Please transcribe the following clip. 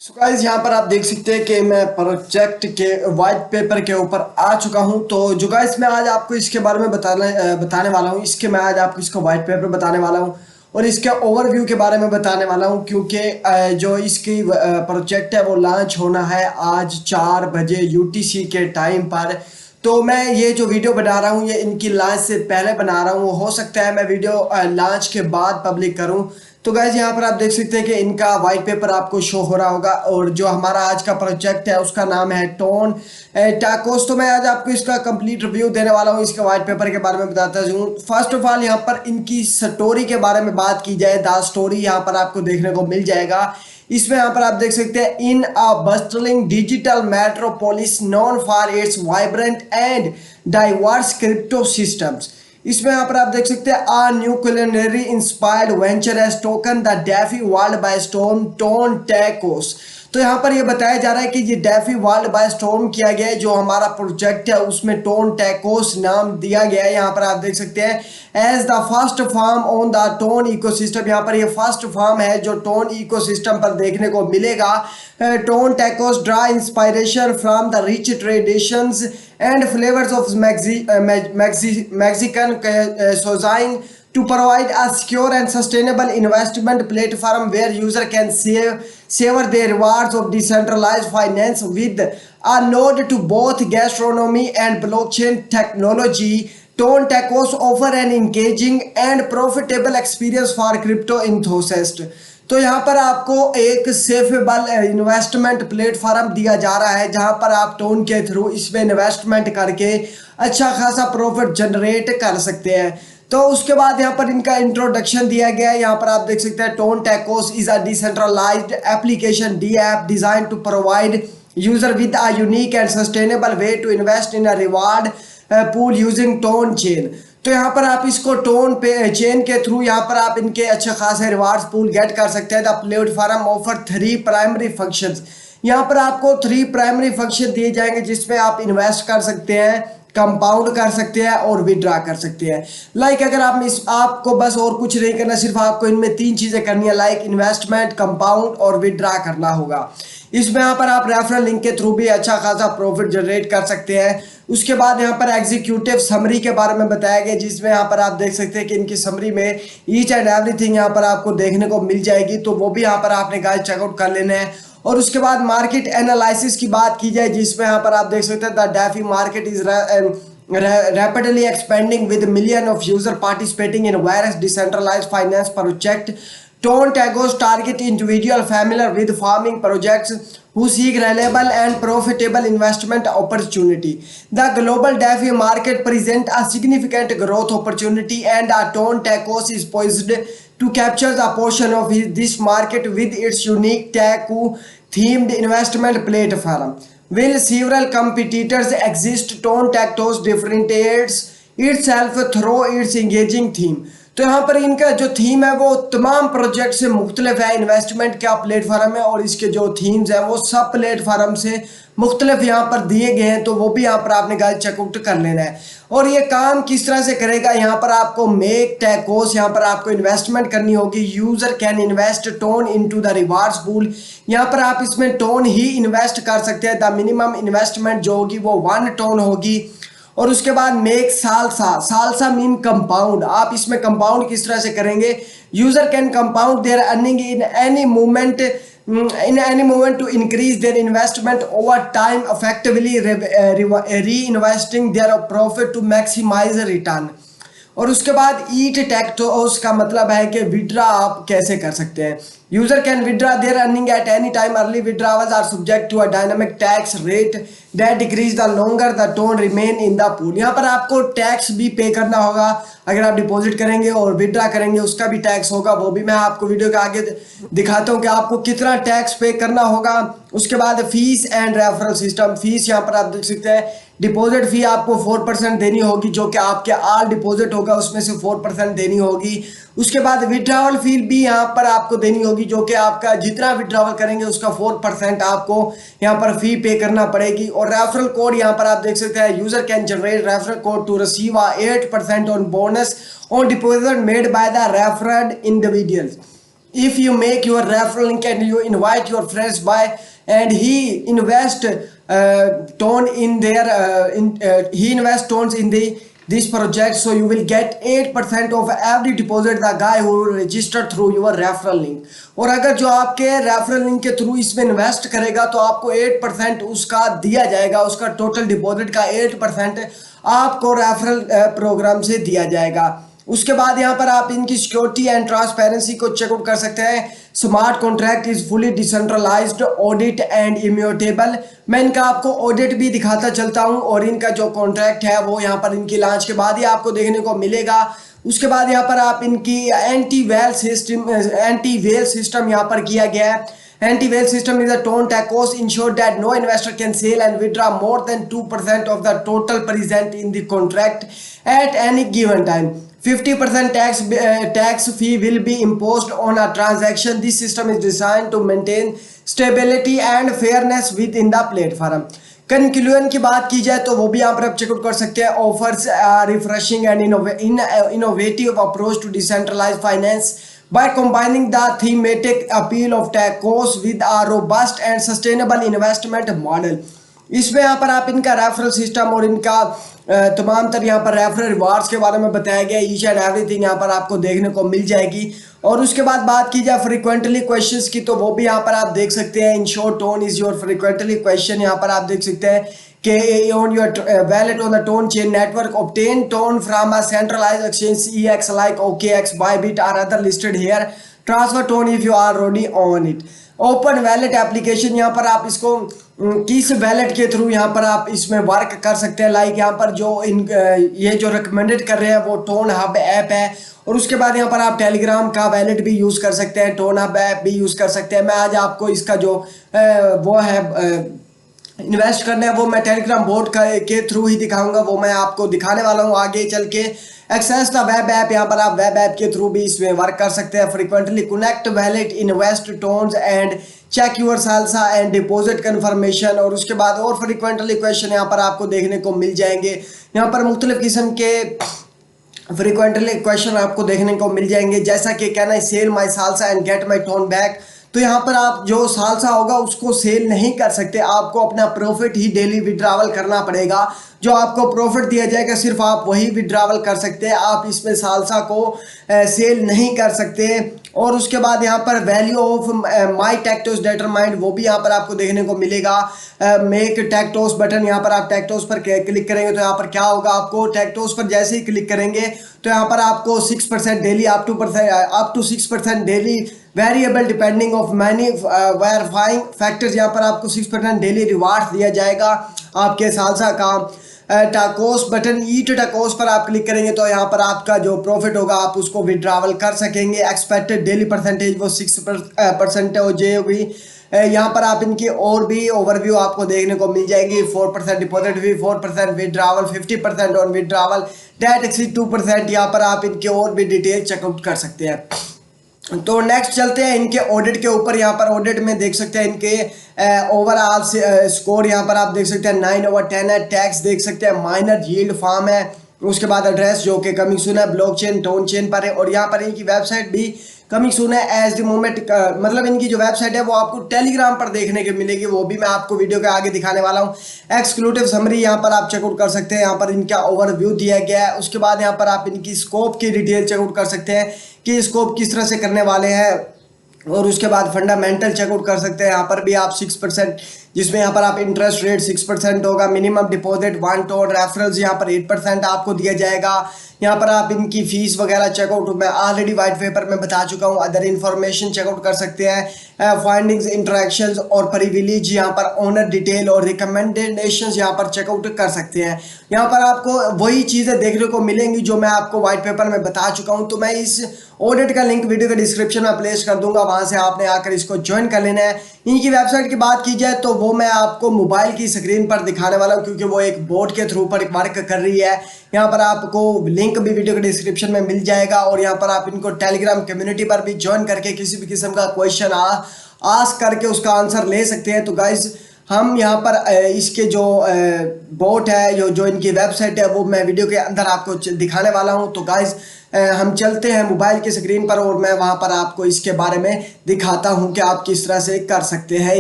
So guys यहाँ पर आप देख सकते हैं कि मैं प्रोजेक्ट के वाइट पेपर के ऊपर आ चुका हूँ। तो जो गाइस मैं आज आपको इसके बारे में बताने वाला हूँ। मैं आज आपको इसका वाइट पेपर बताने वाला हूँ और इसके ओवरव्यू के बारे में बताने वाला हूँ, क्योंकि जो इसकी प्रोजेक्ट है वो लॉन्च होना है आज 4 बजे यूटीसी के टाइम पर। तो मैं ये जो वीडियो बना रहा हूँ ये इनकी लॉन्च से पहले बना रहा हूँ। हो सकता है मैं वीडियो लॉन्च के बाद पब्लिक करूँ। तो गाइज यहाँ पर आप देख सकते हैं कि इनका वाइट पेपर आपको शो हो रहा होगा और जो हमारा आज का प्रोजेक्ट है उसका नाम है टोन टैकोस। तो मैं आज आपको इसका कंप्लीट रिव्यू देने वाला हूँ, इसके वाइट पेपर के बारे में बताता हूँ। फर्स्ट ऑफ ऑल यहाँ पर इनकी स्टोरी के बारे में बात की जाए, द स्टोरी यहाँ पर आपको देखने को मिल जाएगा। इसमें यहाँ पर आप देख सकते हैं, in a bustling digital metropolis known for its vibrant and diverse crypto systems. इसमें यहाँ पर आप देख सकते हैं, a new culinary inspired venture has taken the DeFi world by storm Tone Tacos. तो यहाँ पर ये बताया जा रहा है कि ये डेफी वर्ल्ड बाय स्टॉर्म किया गया है। जो हमारा प्रोजेक्ट है उसमें टोन टैकोस नाम दिया गया है। यहाँ पर आप देख सकते हैं, as the first farm on the TON ecosystem. यहाँ पर ये फर्स्ट फार्म है जो टोन इकोसिस्टम पर देखने को मिलेगा। Tone tacos draw inspiration from the rich traditions and flavors of Mexican cuisine to provide a secure and sustainable investment platform where user can savor their rewards of decentralized finance with a nod to both gastronomy and blockchain technology. Tone Tacos offer an engaging and profitable experience for crypto enthusiasts. तो यहाँ पर आपको एक सेफेबल investment platform दिया जा रहा है जहाँ पर आप टोन के थ्रू इसमें इन्वेस्टमेंट करके अच्छा खासा प्रॉफिट जनरेट कर सकते हैं। तो उसके बाद यहाँ पर इनका इंट्रोडक्शन दिया गया है। यहाँ पर आप देख सकते हैं, TON Tacos is a decentralized application D app designed to provide user with a unique and sustainable way to invest in a reward pool using TON chain. तो यहाँ पर आप इसको टोन पे चेन के थ्रू यहाँ पर आप इनके अच्छे खासे रिवार्ड्स पूल गेट कर सकते हैं। The platform offer 3 primary functions. यहाँ पर आपको 3 प्राइमरी फंक्शन दिए जाएंगे जिसमें आप इन्वेस्ट कर सकते हैं, कंपाउंड कर सकते हैं और विड्रा कर सकते हैं। लाइक अगर आपको बस और कुछ नहीं करना, सिर्फ आपको इनमें 3 चीजें करनी है, लाइक इन्वेस्टमेंट, कंपाउंड और विड्रा करना होगा। इसमें यहाँ पर आप रेफरल लिंक के थ्रू भी अच्छा खासा प्रॉफिट जनरेट कर सकते हैं। उसके बाद यहाँ पर एग्जीक्यूटिव समरी के बारे में बताया गया, जिसमें यहाँ पर आप देख सकते हैं कि इनकी समरी में ईच एंड एवरीथिंग यहाँ पर आपको देखने को मिल जाएगी। तो वो भी यहाँ पर आपने गाइस चेकआउट कर लेना है। और उसके बाद मार्केट एनालिसिस की बात की जाए, जिसमें यहाँ पर आप देख सकते हैं, the DeFi market is rapidly expanding with millions of users participating in various decentralized finance projects. Tone Tagos target individuals familiar with farming projects who seek reliable and profitable investment opportunity. The global DeFi market presents a significant growth opportunity, and Tone Tacos is poised to capture a portion of this market with its unique Taco-themed investment platform. While several competitors exist, Tone Tacos differentiates itself through its engaging theme. तो यहाँ पर इनका जो theme है वो तमाम project से मुख्तलिफ है। इन्वेस्टमेंट का प्लेटफॉर्म है और इसके जो थीम्स है वो सब प्लेटफॉर्म से मुख्तलिफ यहाँ पर दिए गए हैं। तो वो भी यहाँ पर आपने गाइस चेकआउट कर लेना है। और ये काम किस तरह से करेगा, यहाँ पर आपको मेक टैकोस, यहाँ पर आपको इन्वेस्टमेंट करनी होगी। User can invest tone into the rewards pool. यहाँ पर आप इसमें टोन ही इन्वेस्ट कर सकते हैं। द मिनिमम इन्वेस्टमेंट जो होगी वो 1 टोन होगी। और उसके बाद मेक सालसा मीन कंपाउंड। आप इसमें कंपाउंड किस तरह से करेंगे, user can compound their earning in any moment to increase their investment over time, effectively reinvesting their profit to maximize return. और उसके बाद ईट टैक्टोस का मतलब है कि विड्रा आप कैसे कर सकते हैं। User can withdraw their earning at any time. Early withdrawals are subject to a dynamic tax rate that decreases the longer the tone remain in the pool. यहाँ पर आपको टैक्स भी पे करना होगा। अगर आप डिपॉजिट करेंगे और विड्रा करेंगे उसका भी टैक्स होगा। वो भी मैं आपको वीडियो के आगे दिखाता हूँ कि आपको कितना टैक्स पे करना होगा। उसके बाद fees and referral system. Fees यहाँ पर आप देख सकते हैं, डिपॉजिट फी आपको 4% देनी होगी, जो कि आपके आल डिपॉजिट होगा उसमें से 4% देनी होगी। उसके बाद विड्रावल फी भी यहाँ पर आपको देनी होगी, जो कि आपका जितना विड्रावल करेंगे उसका 4% आपको यहाँ पर फी पे करना पड़ेगी। और रेफरल कोड यहाँ पर आप देख सकते हैं, user can generate referral code to receive 8% on bonus on deposit made by the referred individuals. if you make your referral link and you invite your friends by, and he invest tone in their he invest tones in the this project, so you will get 8% of every deposit the guy who registered through your referral link. और अगर जो आपके referral link के through इसमें invest करेगा तो आपको 8% उसका दिया जाएगा, उसका टोटल डिपॉजिट का 8% आपको रेफरल प्रोग्राम से दिया जाएगा। उसके बाद यहाँ पर आप इनकी सिक्योरिटी एंड ट्रांसपेरेंसी को चेकआउट कर सकते हैं। Smart contract is fully decentralized, audit and immutable. मैं इनका आपको ऑडिट भी दिखाता चलता हूँ और इनका जो कॉन्ट्रैक्ट है वो यहाँ पर इनकी लॉन्च के बाद ही आपको देखने को मिलेगा। उसके बाद यहाँ पर आप इनकी एंटी वेल सिस्टम यहाँ पर किया गया है। Anti-whale system is a tone tacos ensure that no investor can sell and withdraw more than 2% of the total present in the contract at any given time. 50% tax fee will be imposed on a transaction. This system is designed to maintain stability and fairness within the platform. Conclusion की बात की जाए तो वो भी यहाँ पर आप चेकआउट कर सकते हैं। Offers refreshing and innovative approach to decentralized finance by combining the thematic appeal of TACOS with a robust and sustainable investment model. इसमें यहाँ पर आप इनका रेफरल सिस्टम और इनका तमाम तर यहाँ पर रेफरल रिवार्ड्स के बारे में बताया गया। ईच एंड एवरीथिंग यहाँ पर आपको देखने को मिल जाएगी। और उसके बाद बात की जाए फ्रीक्वेंटली क्वेश्चंस की तो वो भी यहाँ पर आप देख सकते हैं। In short tone is your frequently question, यहाँ पर आप देख सकते हैं कि on your wallet on the tone chain network obtain tone from a centralized exchange EX like OKX, Bybit or other listed here. Transfer tone if you are already on it. Open wallet application, यहाँ पर आप इसको किस wallet के through यहाँ पर आप इसमें वर्क कर सकते हैं। लाइक यहाँ पर जो ये जो रिकमेंडेड कर रहे हैं वो टोन हब ऐप है। और उसके बाद यहाँ पर आप टेलीग्राम का वैलेट भी यूज़ कर सकते हैं, टोन हब ऐप भी यूज़ कर सकते हैं। मैं आज आपको इसका जो वो है इन्वेस्ट करना है वो मैं टेलीग्राम बोट के थ्रू ही दिखाऊंगा, वो मैं आपको दिखाने वाला हूँ आगे चल के। एक्सेस द वेब ऐप, यहाँ पर आप वेब ऐप के थ्रू भी इसमें वर्क कर सकते हैं। Frequently connect wallet, invest TONs and check your salsa and deposit confirmation. और उसके बाद और फ्रीक्वेंटली क्वेश्चन यहाँ पर आपको देखने को मिल जाएंगे। यहाँ पर मुख्तलिफ किस्म के फ्रीक्वेंटली क्वेश्चन आपको देखने को मिल जाएंगे, जैसा कि can I sell my salsa and get my tone back. तो यहाँ पर आप जो सालसा होगा उसको सेल नहीं कर सकते, आपको अपना प्रॉफिट ही डेली विड्रावल करना पड़ेगा। जो आपको प्रॉफिट दिया जाएगा सिर्फ आप वही विड्रावल कर सकते हैं, आप इसमें सालसा को सेल नहीं कर सकते। और उसके बाद यहाँ पर वैल्यू ऑफ माई टैक्टोस डिटरमाइंड, वो भी यहाँ पर आपको देखने को मिलेगा। मेक टैक्टोस बटन, यहाँ पर आप टैक्टोस पर क्लिक करेंगे तो यहाँ पर क्या होगा, आपको टैक्टोस पर जैसे ही क्लिक करेंगे तो यहाँ पर आपको 6% daily up to 6% daily variable depending of many verifying factors, यहाँ पर आपको 6% डेली रिवार्ड दिया जाएगा आपके सालसा का। टाकोस बटन, ईट टाकोस पर आप क्लिक करेंगे तो यहाँ पर आपका जो प्रॉफिट होगा आप उसको विड्रावल कर सकेंगे। एक्सपेक्टेड डेली परसेंटेज वो 6% हो जाएगी। यहाँ पर आप इनकी और भी ओवरव्यू आपको देखने को मिल जाएगी। 4% deposit fee, 4% withdrawal, 50% on withdrawal, that exceed 2%। यहाँ पर आप इनके और भी डिटेल चेकआउट कर सकते हैं। तो नेक्स्ट चलते हैं इनके ऑडिट के ऊपर। यहाँ पर ऑडिट में देख सकते हैं इनके ओवरऑल स्कोर, यहाँ पर आप देख सकते हैं 9/10 है। टैक्स देख सकते हैं माइनर यील्ड फार्म है। उसके बाद एड्रेस जो कि कमिंग सून है ब्लॉकचेन टोन चेन पर है। और यहाँ पर इनकी वेबसाइट भी कमिंग सून है एज द मोमेंट, मतलब इनकी जो वेबसाइट है वो आपको टेलीग्राम पर देखने को मिलेगी, वो भी मैं आपको वीडियो के आगे दिखाने वाला हूँ। एक्सक्लूसिव समरी यहाँ पर आप चेकआउट कर सकते हैं, यहाँ पर इनका ओवरव्यू दिया गया है। उसके बाद यहाँ पर आप इनकी स्कोप की डिटेल चेकआउट कर सकते हैं कि स्कोप किस तरह से करने वाले हैं। और उसके बाद फंडामेंटल चेकआउट कर सकते हैं। यहाँ पर भी आप 6%, जिसमें यहाँ पर आप इंटरेस्ट रेट 6% होगा। मिनिमम डिपॉजिट 1 टोन, रेफरल्स यहाँ पर 8% आपको दिया जाएगा। यहाँ पर आप इनकी फीस वगैरह चेकआउट मैं ऑलरेडी वाइट पेपर में बता चुका हूँ। अदर इन्फॉर्मेशन चेकआउट कर सकते हैं। फाइंडिंग्स, इंटरेक्शंस और प्रिविलेज, यहाँ पर ओनर डिटेल और रिकमेंडेशंस यहाँ पर चेकआउट कर सकते हैं। यहाँ पर आपको वही चीज़ें देखने को मिलेंगी जो मैं आपको वाइट पेपर में बता चुका हूँ। तो मैं इस ऑडिट का लिंक वीडियो के डिस्क्रिप्शन में प्लेस कर दूंगा, वहाँ से आपने आकर इसको ज्वाइन कर लेना है। इनकी वेबसाइट की बात की जाए तो वो मैं आपको मोबाइल की स्क्रीन पर दिखाने वाला हूँ, क्योंकि वो एक बोर्ड के थ्रू पर वर्क कर रही है। यहाँ पर आपको लिंक भी वीडियो के डिस्क्रिप्शन में मिल जाएगा। और यहाँ पर आप इनको टेलीग्राम कम्युनिटी पर भी ज्वाइन करके किसी भी किस्म का क्वेश्चन आस्क करके उसका आंसर ले सकते हैं। तो गाइज हम यहाँ पर इसके जो बोट है जो इनकी वेबसाइट है वो मैं वीडियो के अंदर आपको दिखाने वाला हूँ। तो गाइज हम चलते हैं मोबाइल की स्क्रीन पर और मैं वहाँ पर आपको इसके बारे में दिखाता हूँ कि आप किस तरह से कर सकते हैं।